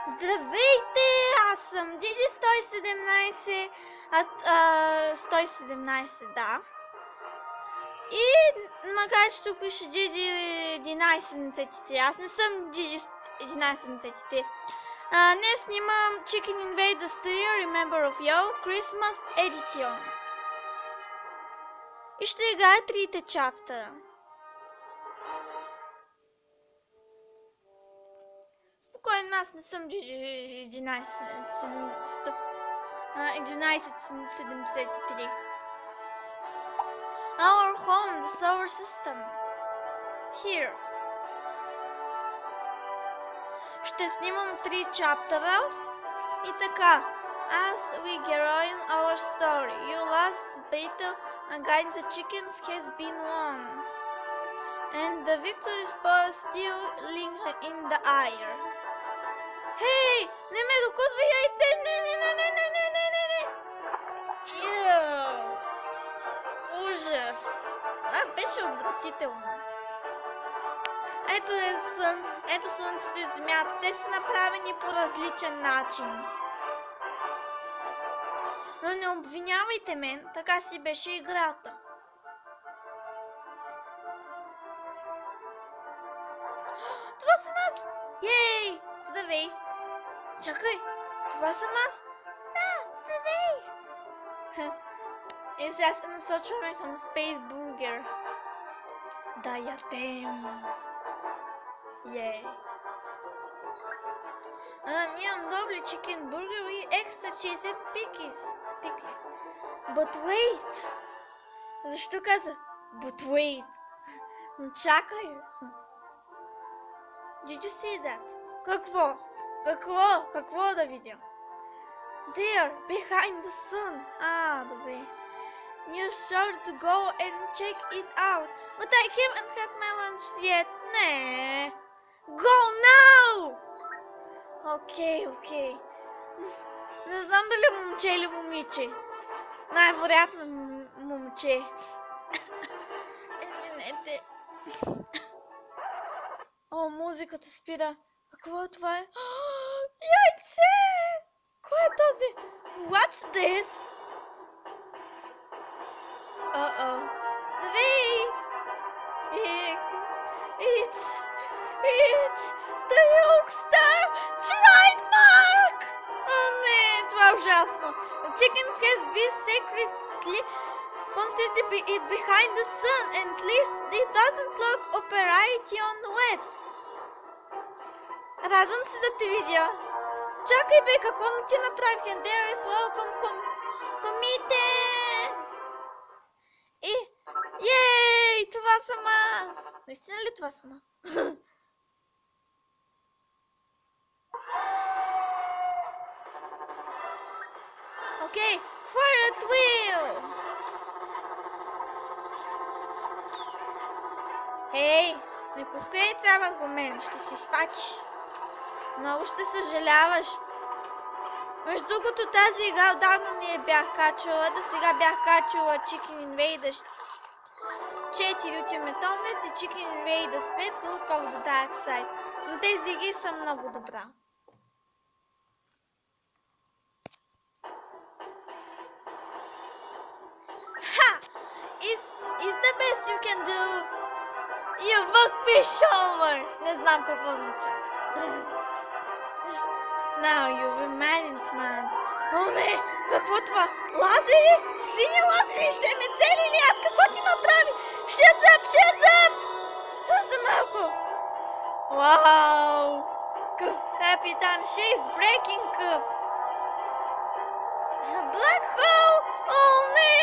Здравейте! Аз съм Джиджи 117. 117, да. И макар че тук пише Джиджи 1173, аз не съм Джиджи 1173. Днес снимам Chicken Invaders 3 Remember of Yo Christmas Edition. И ще играя трите чаптера. Спокойно, аз не съм 1173. Our home, the solar system. Here. Ще снимам 3 чаптера. И така. As we get on our story, your last battle against the chickens has been won. And the victory spoils still linger in the air. Хей! Не ме докосвай яйце! Не! Ужас! Беше отвратително. Ето е сън. Ето слънцето и земята. Те са направени по различен начин. Но не обвинявайте мен. Така си беше играта. Това съм аз! Ей! Здравей! Чакай! Това съм аз! Да! Здравей! И сега се насочваме към Space Burger. Да ядем! Ей! Имам добри chicken burger и екстра 60 pickles. But wait! Защо каза? But wait! Но чакай! Did you see that? Какво? Какво да видя? There, behind the sun. Добре. You're sure to go and check it out. But I haven't had my lunch yet. Не. Go now! Окей. Не знам дали момче или момиче. Най-вероятно момче. Извинете. О, музиката спира. Какво това е? Яйце! Кой е този? What's this? Здравей! It's the Yolkstar trademark! О, не, това е ужасно. The chickens has been secretly considered it behind the sun, and at least it doesn't look operation wet. Радвам се да те видя. Чакай бе, какво не ти направих? And there is welcome комите! И, ей, това съм аз! Наистина ли това съм аз? Окей, forward wheel! Ей, не пускай ця върху мен, ще си спатиш. Много ще съжаляваш. Между другото, тази игра отдавна не я бях качвала. До сега бях качвала Chicken Invaders 4 Ultimate Omelette и Chicken Invaders 5 Wolf of the Dark Side. Но тези игри са много добра. Ха! Is the best you can do. You book fish over. Не знам какво означава. Now you're maddened, man. О, не! Какво това? Лазери? Сини лазери? Ще ме цели ли? Аз какво ти направи? Shut up! За малко! Вау! Капитан, she's breaking cup! Black hole! О, не!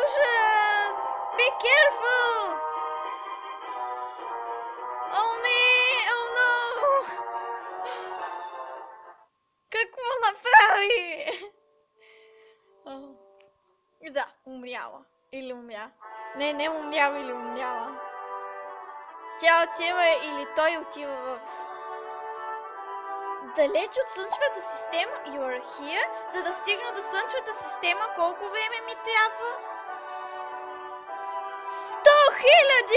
Ужас! Be careful! О, не! О, no! Какво направи? Да, умряла. Или умря. Не умрява или умряла. Тя отива или той отива в... Далеч от Слънчевата система, you are here, за да стигна до Слънчевата система, колко време ми трябва? 100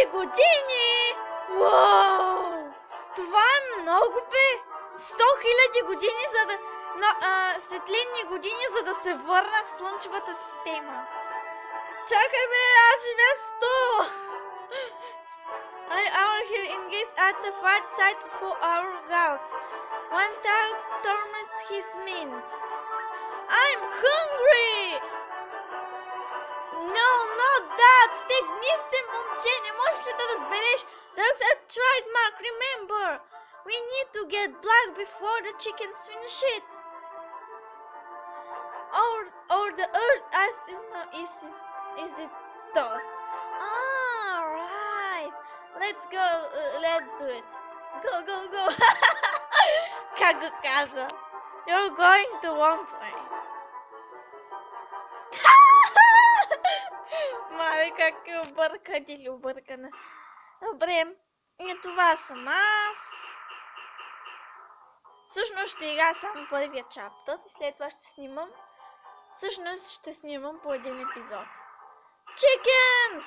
000 години! Уау! Това е много, бе! 100 000 години, за да... светлинни години, за да се върна в Слънчевата система. Чакай бе, аз живея 100! Our here engaged at the far side of our galaxy. One dark torments his mind. I'm hungry! No, not that! Стегни се, момче! Не можеш ли да разбереш? Dogs have tried, Mark, remember! We need to get black before the chickens finish it. Or the earth is it toast. Ah, right. Let's go. Let's do it. Go. Как го каза? You're going to want me. Мале, как е объркан или объркана. Добре, и това съм аз. Всъщност ще игра само първия чаптър и след това ще снимам. Всъщност ще снимам по един епизод. Chickens!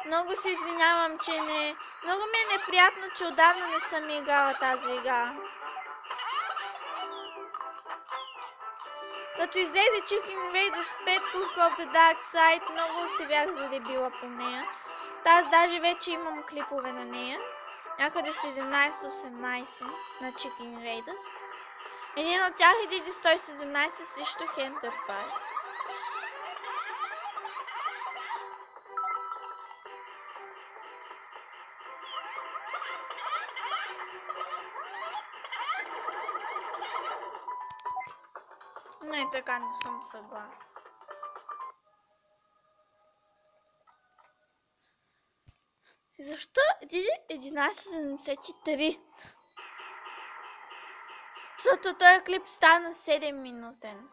Много се извинявам, че не... Много ми е неприятно, че отдавна не съм играла тази игра. Като излезе Chicken Raiders 5 Cook of the Dark Side, много се бях задебила по нея. Аз даже вече имам клипове на нея. Някъде 17-18 на Chicken Raiders. Един от тях е DD117 срещу Enterprise. Не, така не съм съгласна. Защо DD1173? Защото този клип стана 7 минутен.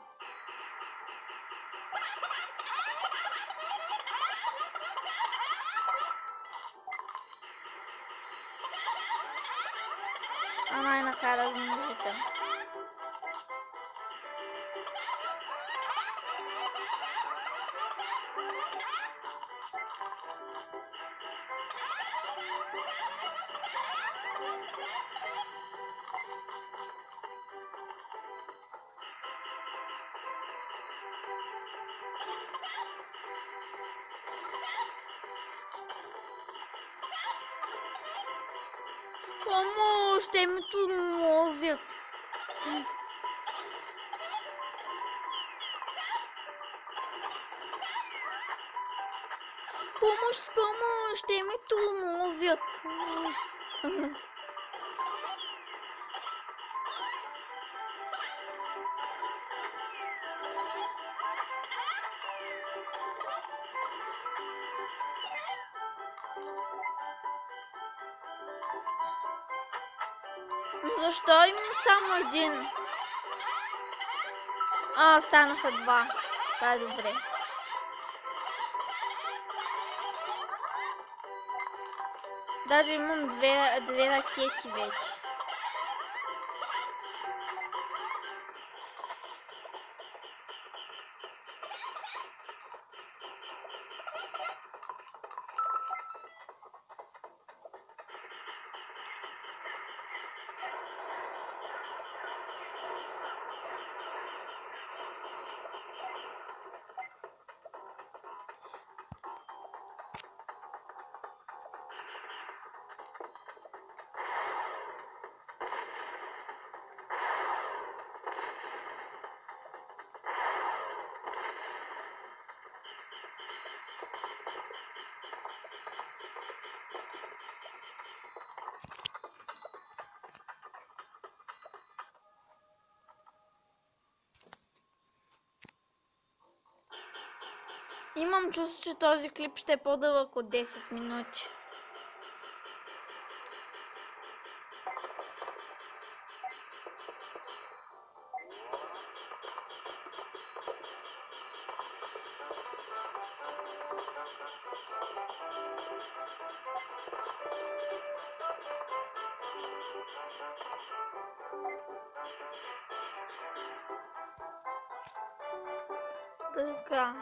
А най-накрая да знамерите. Помощ, те ме тормозят. Помощ, те ме тормозят. Защо имам само един? Станаха два. Това е добре. Даже имам две ракети вече. Имам чувство, че този клип ще е по-дълъг от 10 минути. Така.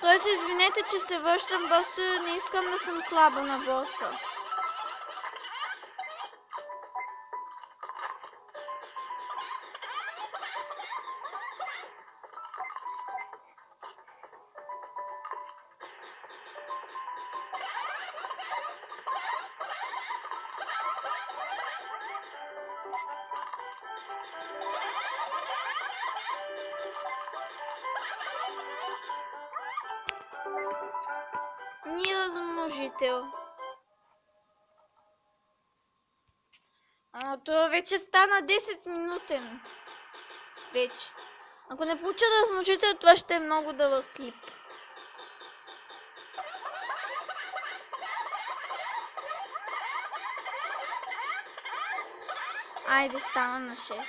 Тоест, извинете, че се връщам, просто не искам да съм слаба на боса. Размножител. Това вече стана 10 минутен. Вече. Ако не получа размножител, това ще е много дълъг клип. Айде, стана на 6.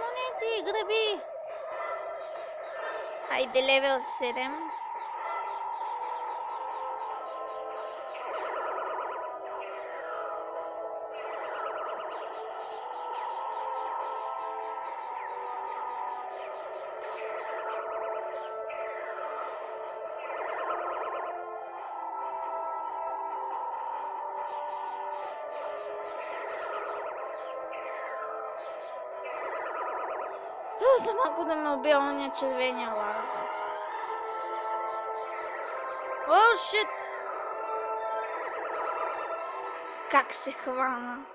Монети, граби! Хайде, левел 7. За малко да ме убия ония червения лаза. О, шит! Как се хвана?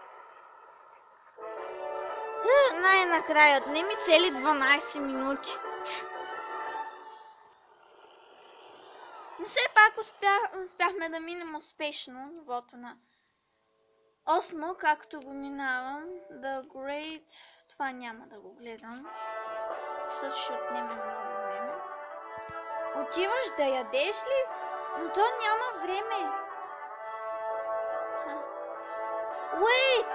Най-накрая, отнеми цели 12 минути. Но все пак успяхме да минем успешно нивото на 8, както го минавам. The Great... Това няма да го гледам, защото ще отнеме много време. Отиваш да ядеш ли? Но то няма време. Wait!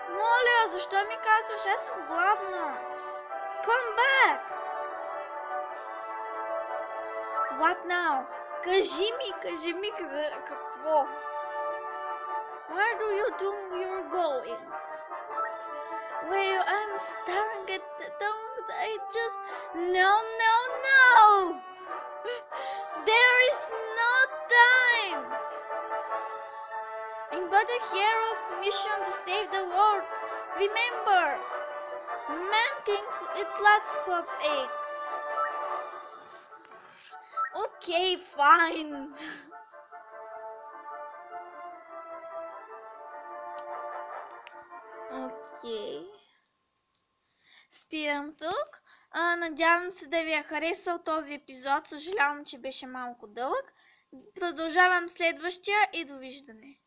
Моля, защо ми казваш? Аз съм гладна. Come back! What now? Кажи ми за какво? Where do you think you're going? Well, I'm staring at the dome, I just... No! There is no time! I'm but a heroic mission to save the world. Remember, man think its last hope aches. Okay, fine. Окей. Спирам тук. Надявам се да ви е харесал този епизод. Съжалявам, че беше малко дълъг. Продължавам следващия и довиждане.